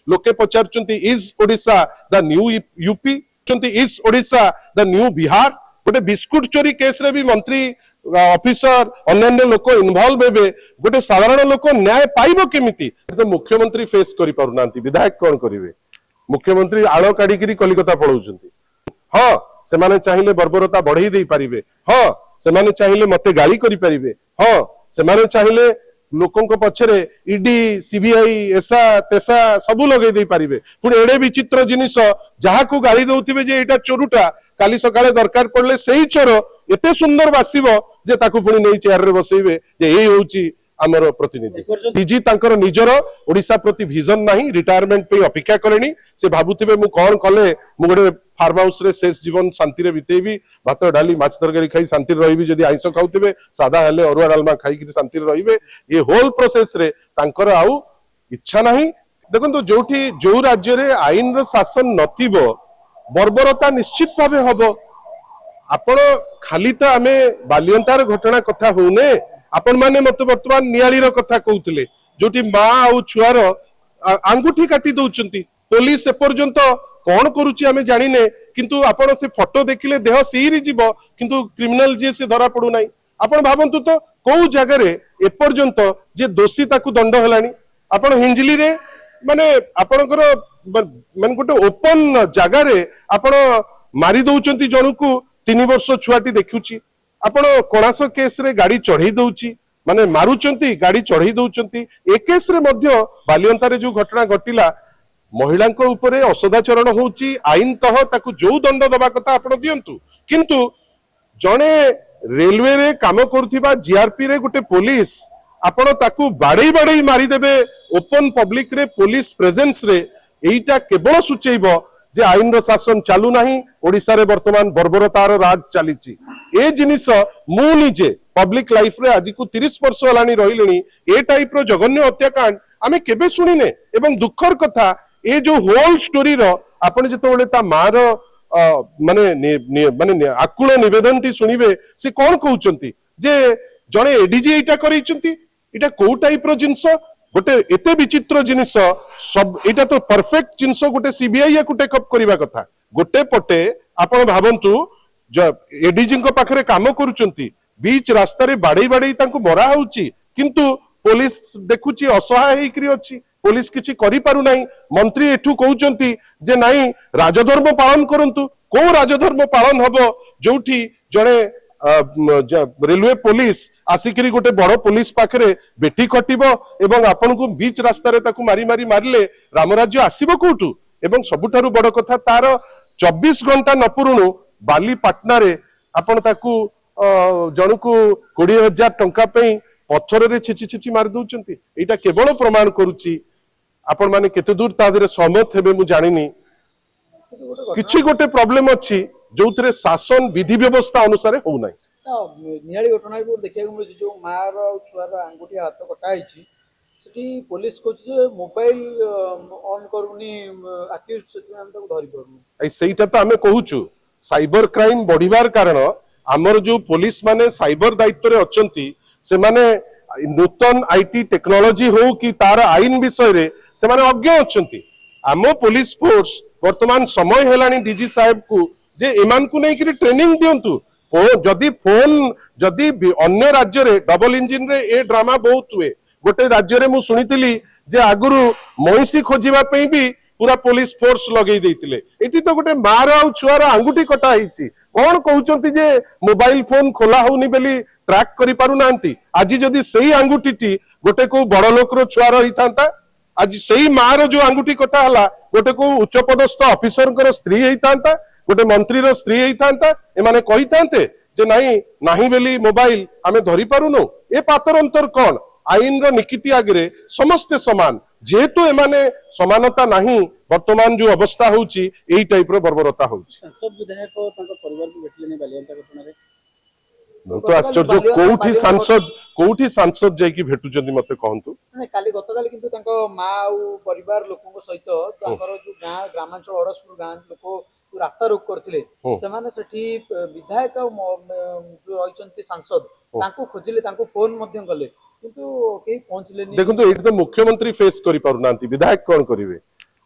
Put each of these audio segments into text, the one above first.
लोके पचारुचंती is Odisha the new UP, is Odisha the new Bihar. गोटे बिस्कुट चोरी केस रे भी मंत्री ऑफिसर अन्य लोक इन्वॉल्व हेबे, गोटे साधारण लोक न्याय पाइबो केमिति? तो मुख्यमंत्री फेस करि पारुनांती, विधायक कोन करिवे? मुख्यमंत्री आलो काढिकरी कलिकता पळौचंती। हाँ सेमाने चाहिए बर्बरता बढ़ई दे पारिबे, हाँ सेमाने चाहिए मते गाली करि पारिबे, हाँ सेमाने चाहिए लोकों को पछरे ईडी सीबीआई एसा तेसा सबु लगे दे पारिबे। पुणी एडे विचित्र जिनिस जहा को गाली दउथिबे जे एटा चोरुटा, काली सकाळे दरकार पड़ले सेही चोर एते सुंदर बासिबो जे ताकू पुणी नै चेयर रे बसैबे जे एई होउची आमर प्रतिनिधि। डीजी तांकर निजर ओडिशा प्रति विजन नाही, रिटायरमेंट पे अपेक्षा करेनी। से भाबुथिबे मु कोन कले मु गोटे फार्म हाउस रे शेष जीवन शांति रे बितेबी, भात डाली माछ तरकारी खाई शांति रे रहिबी। जदी आइंस खाउथिबे सादा हेले अरुआ डालमा खाई कि शांति रे रहिबे। ये होल प्रोसेस रे तांकर आउ इच्छा नाही। देखंतु जोठी जो राज्य रे आईन रो शासन नथिबो बर्बरता निश्चित भाबे हबो। आपण खाली तो आमे बालियंतार घटना कथा होने, आपण माने मत वर्तमान नियालीर कथा कहउतले जोटी मां आ छुआर आंगुठी काटी दउचंती। पुलिस ए पर्यंत कोन करूची आमे जानिने, किंतु आपण से फोटो देखिले देह सीरी जीवो, किंतु क्रिमिनल जे से धरा पडु नाही। आपण भाबंतु तो कोउ जगह रे ए पर्यंत जे दोषी ताकू दंड हलानी। आपण हिंजली रे माने आपणकर माने गोटे ओपन जगह रे आपण मारी दउचंती जनकू 3 वर्ष छुआटी देखुची। आपण कोणास केस रे गाड़ी चढ़ई दउची, माने मारुचंती गाड़ी चढ़ई दउचंती। ए केस रे मध्य बालियंतारे जो घटना घटिला महिलांक उपरे असदाचरण होउची, आईन तह ताकू जो दंड दबा कथा आपण दियंतु, किंतु जणे रेलवे रे काम करथिबा जीआरपी रे गोटे पुलिस आपण ताकू बाड़ई बाड़ई मारी देबे ओपन पब्लिक रे पुलिस प्रेजेंस रे। एइटा केवल सूचैबो जे आईन रो शासन चालू नाही, ओडिसा रे वर्तमान बर्बरतार राज चलीची। ए जिनिस मु निजे पब्लिक लाइफ रे आज को 30 वर्ष हलानी रहिलेनी। ए टाइप रो जघन्य हत्याकांड आमे केबे सुनिने। एवं दुखर कथा ए जो होल स्टोरी रो आपण जेतबेले ता मार माने माने आकुल निवेदन टी सुनिबे, से कोन कहउचंती जे जणे एडीजी एटा करिचंती। एटा को टाइप रो जिंस, गोटे एते विचित्र जिनिस सब एटा तो परफेक्ट जिनिस गोटे सीबीआई या टेकअप करबा कथा। गोटे पटे आपण भाबंतु एडीजी को पाखरे काम करूचंती, बीच रास्ता रे बाड़ई बाड़ई तांको मरा होउची, किंतु पुलिस देखुची असहाय हेकरी अछि, पुलिस किछि करि पारु नाही। मंत्री एठू कहउचंती जे नाही राजधर्म पालन करंतु। को राजधर्म पालन हबो जोठी जणे रेलवे पुलिस आसिकरी गोटे बड़ पुलिस पाखरे बेटी खटिबो एवं आपन को बीच रास्ता रे ताकू मारी मारी मारले रामराज्य आसीबो कोठू? एवं सबुठारु बड़ कथा तार 24 घंटा न पुरुणु बाली पाटना रे आपन ताकू जनकू 20,000 टंका पे पत्थर रे छिछि छिछि मार दउचंती। एटा केवल प्रमाण करूची आपण माने केते दूर तादरे सहमत हेबे मु जानिनी। किछि गोटे प्रॉब्लम अछि जोथरे शासन विधि व्यवस्था अनुसार हो नाही। नियाली घटना भी देखिया को मिलि जो मार छुआर अंगुठी हाथ कटा आइछि, सेठी पुलिस को जे मोबाइल ऑन करूनी अक्यूज सेठी हम तो धरि परनु। ए सेइटा तो हमें कहूछु साइबर क्राइम बढ़िबार कारण हमर जो पुलिस माने साइबर दायित्व रे अछंती, से माने नूतन आईटी टेक्नोलॉजी हो कि तार आईन विषय रे से माने अज्ञ अछंती। आमो पुलिस फोर्स वर्तमान समय हेलानी डीजी साहेब को जे इमान को नहीं कि ट्रेनिंग दियंतु। जदि फोन जदि अन्य राज्य रे डबल इंजिन रे ए ड्रामा बहुत हुए। गोटे राज्य रे मु सुनितिली जे आगुरु महिषी खोजिबा पई भी पूरा पुलिस फोर्स लगेई देइतिले। एठी तो गोटे मार आ छुआर आंगुठी कटा हिची, कोन कहउचंती जे मोबाइल फोन खोला होउनी बेली ट्रैक करि पारु नांती। आज जदि सेही आंगुठीटी गोटे को बड़ लोक रो छुआर हितांता, आज सेही मार जो आंगुठी कटा हला गोटे को उच्च पदस्थ ऑफिसर कर स्त्री हितांता, गोटे मंत्री रो स्त्री हितांता। एमाने कहितांते जे नाही बेली मोबाइल आमे धरि पारुनो। ए पातर अंतर कोन? आईन रो निकिति आगरे समस्त समान, जेहेतु एमाने समानता नाही। वर्तमान जो अवस्था होउची एई टाइप रो बर्बरता होउची। सब विधायक तांको परिवार को भेटले नै बालियंता घटना रे। तो आश्चर्य कोउठी सांसद जाई कि भेटुचंदी मते कहंतु। नै काली गतकाली किंतु तांको मा आ परिवार लोकन सहित तांकर जो ग्रामांचल अडसपुर गां लोक रास्ता रोक करथिले, सेमाने सेठी विधायक जो रहिचंती सांसद तांको खोजिले, तांको फोन मध्यम कले, किंतु केही पहुंचले नै। देखंतु एठी तो मुख्यमंत्री फेस करि पारु नांती, विधायक कोन करिवे?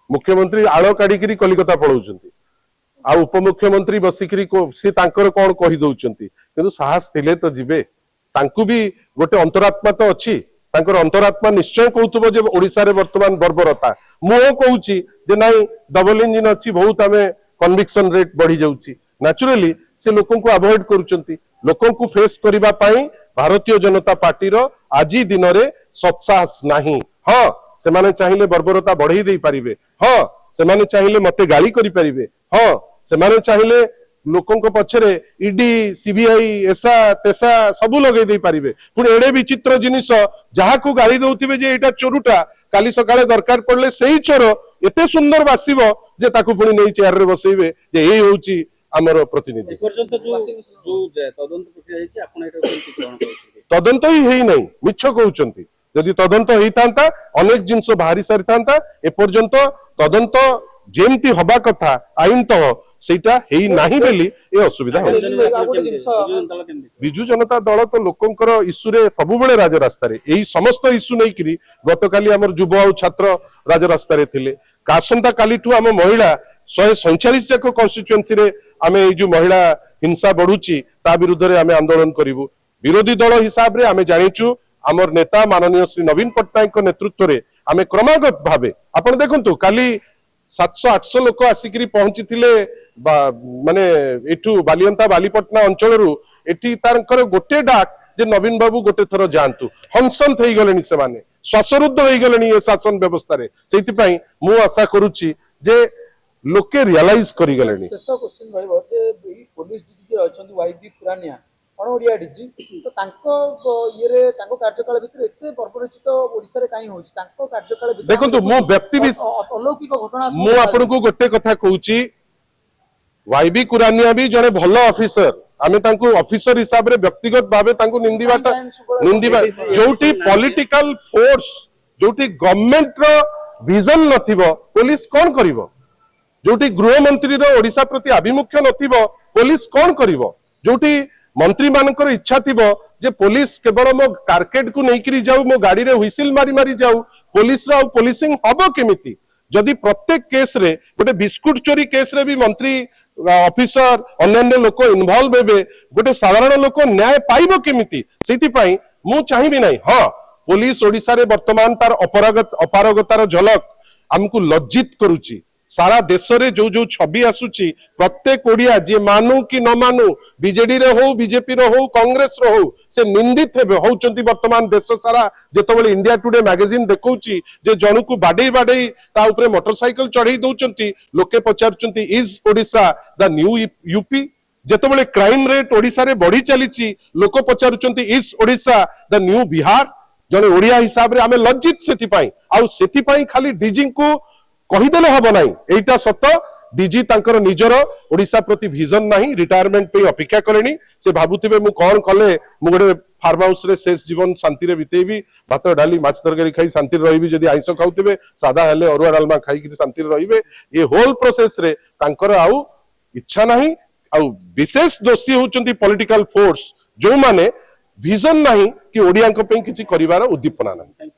मुख्यमंत्री आड़ काढ़ी कलिकता पलाउछंती आ उपमुख्यमंत्री बसिकरी सी तांकर कौन कही दउछंती किंतु साहस थिले तो जिबे तांकु भी गोटे अंतरात्मा तो अच्छी तांकर अंतरात्मा निश्चय कहउतबो जे ओडिसा रे वर्तमान बर्बरता मु कहूची जे नाही डबल इंजिन अच्छी बहुत आमे कन्विक्शन रेट बढ़ी जाउची नेचुरली से लोकन को अवॉइड करूचंती लोकन को फेस करिबा पई भारतीय जनता पार्टी रो आजी दिन रे सत्साहस नाही हां से माने चाहिए बर्बरता बढ़ई दे पारिबे हां से माने चाहिए मते गाली करि पारिबे हां से माने चाहिए लोकों को पछरे ईडी सीबीआई ऐसा तेसा सबु लगे दे पारिबे पुणी एडे विचित्र जिनिस जहा को गाली दउथिबे जे एटा चोरुटा काली सकाळे दरकार पड़ले सेही चोर एते सुंदर बासिबो जे ताकू पुणी नै चेयर रे बसैबे जे एई होउची हमर प्रतिनिधि पर्यंत जो तदंत प्रक्रिया ହେଇଛି ଆପଣ ଏଟା କେମିତି ଗ୍ରହଣ କରୁଛନ୍ତି तदंत ही हेई नै मिछ कहउचंती यदि तदंत होता अनेक जिनस बाहरी सारी था एपर्यंत तदंत जेमती हवा कथा आईन तह सेटा हेई नाही बेली ए असुविधा हो बिजु जनता दल तो लोकंकर इश्यू रे सबु बेले राज रास्ता रे एई समस्त इश्यू नै करी गतकाली हमर युवा और छात्र राज रास्ता रे थिले कासंता काली ठू हम महिला 147 जाक कन्स्टिट्युएंसी रे आमे ए जो महिला हिंसा बढ़ुची ता विरुद्ध रे आमे आंदोलन करिवु विरोधी दल हिसाब रे आमे जानिचु आमर नेता माननीय श्री नवीन पट्टनायक नेतृत्व रे आमे क्रमागत भावे आपण देखंतु काली 700-800 लोक आसिकरी पहुंची माने एठू बालियंता बालीपटना अंचल एठी तारकर गोटे डाक जे नवीन बाबू गोटे थर जानतु हंसंत हो गले से माने श्वासरुद्ध हो गले ये शासन व्यवस्था रे सेति पई मु आशा करूची जे लोके रियलाइज करि गले शेष क्वेश्चन रहइबो जे पुलिस डीजी अछंती वाईबी कुरानिया कोन ओडिया डीजी तो तांको ये रे तांको कार्यकाल भितर एते बर्बरचित ओडिसा रे काई होछि तांको कार्यकाल भितर देखंतु मु व्यक्ति भी अलौकिक घटना मु आपन को गोटे कथा कहूची वाईबी कुरानिया भी जने भलो ऑफिसर आमे तांको ऑफिसर हिसाब रे व्यक्तिगत भावे तांको निंदिबा जोटी पॉलिटिकल फोर्स जोटी गवर्नमेंट रो विजन नथिबो पुलिस कोन करिवो जोटी गृह मंत्री रो ओडिसा प्रति आभिमुख्य नथिबो पुलिस कोन करिवो जोटी मंत्री मानकर इच्छा थिबो जे पुलिस केवल मो कारकेट को नेकरी जाऊ मो गाड़ी रे व्हिसिल मारी मारी जाऊ पुलिस रो पुलिसिंग हबो केमिति जदि प्रत्येक केस रे गोटे बिस्कुट चोरी केस रे भी मंत्री ऑफिसर अन्य लोक इन्वॉल्व हेबे गोटे साधारण लोक न्याय पाइबो केमिति सेति पई मु चाहिबी नाही हां पुलिस ओडिसा रे वर्तमान तार अपारगतार झलक हमकु लज्जित करूची सारा देश रे जो जो छवि आसुची प्रत्येक ओडिया जे मानु कि न मानु बीजेडी रे हो बीजेपी रे हो कांग्रेस रे हो से निंदित हेबे होचंती वर्तमान देश सारा जेतबेले इंडिया टुडे मैगजीन देखौची जे जणुकु बाडे बाडे ता ऊपर मोटरसाइकिल चढ़ई दउचंती लोके पचारचंती is Odisha the new UP जेतबेले क्राइम रेट ओडिसा रे बढ़ी चलीची लोक पचारचंती is Odisha the new Bihar जने ओडिया हिसाब रे आमे लज्जित सेति पई आ सेति पई खाली डीजी को कहीदेले हम ना एटा सत डीजी तांकर निजर ओडिसा प्रति विजन नाही रिटायरमेंट पे अपेक्षा करेनी से भाबुथिबे मु कोन कले मु गोटे फार्म हाउस रे शेष जीवन शांति रे बितेबी भात डाली माछ तरकारी खाई शांति रे रहिबी जदी आइसो खाउथिबे सादा हेले अरुआ डालमा खाई कि शांति रे रहिबे ये होल प्रोसेस रे तांकर आउ इच्छा नाही आउ विशेष दोषी होचंती पॉलिटिकल फोर्स जो माने विजन नाही कि ओडिया को पे किछि करिवार उद्दीपना नाही।